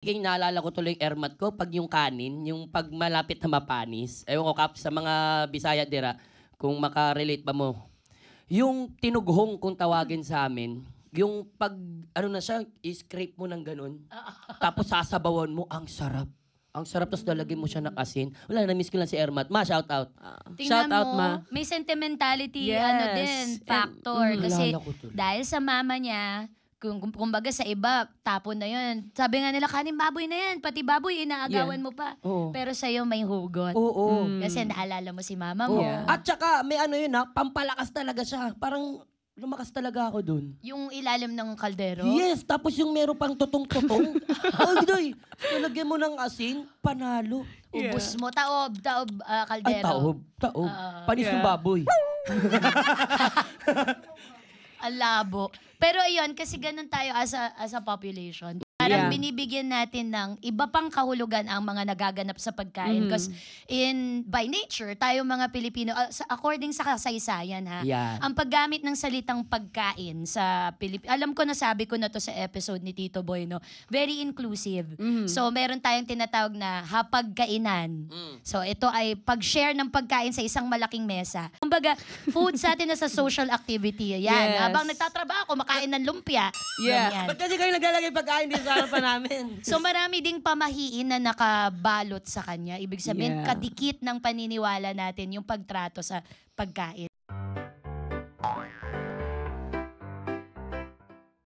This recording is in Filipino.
Yung naalala ko tuloy yung ermat ko, pag yung kanin, yung pag malapit na mapanis, ewan ko Kap, sa mga Bisaya dira, kung makarelate ba mo, yung tinughong kung tawagin sa amin, yung pag, ano na siya, i-scrape mo ng ganun, tapos sasabawan mo, ang sarap. Ang sarap, tapos lalagyan mo siya ng asin. Wala, na-miss ko lang si Ermat. Ma, shout out. Tingnan Shout out, mo, ma. may sentimentality, Yes. ano din, factor. And, kasi Naalala ko tuloy. dahil sa mama niya, kumbaga sa iba, tapon na yun. Sabi nga nila, kanin baboy na yan. Pati baboy, inaagawan mo pa. Oo. Pero sa'yo may hugot. Oo. Kasi naalala mo si mama Oo. mo. Yeah. At saka, may ano yun ha, pampalakas talaga siya. Parang lumakas talaga ako dun. Yung ilalim ng kaldero. Yes, tapos yung meron pang tutong-tutong. Ay, Doy, nalagyan mo ng asin, panalo. Ubus mo, taob, Ay, kaldero. taob. Panis ng Yeah. baboy. Ang labo. Pero ayun, kasi ganun tayo as a population. Parang Yeah. binibigyan natin ng iba pang kahulugan ang mga nagaganap sa pagkain. Because by nature, tayo mga Pilipino, according sa kasaysayan ha, Yan. ang paggamit ng salitang pagkain sa Pilipinas, alam ko nasabi ko na to sa episode ni Tito Boy, no? Very inclusive. So, meron tayong tinatawag na hapagkainan. So, ito ay pag-share ng pagkain sa isang malaking mesa. Kumbaga, food sa atin na sa social activity. Yan. Yes. Habang nagtatrabaho, kumakain ng lumpia. Yeah. Ganyan. Ba't kasi kayo naglalagay pagkain din sa harapan namin? So marami ding pamahiin na nakabalot sa kanya. Ibig sabihin, Yeah. kadikit ng paniniwala natin yung pagtrato sa pagkain.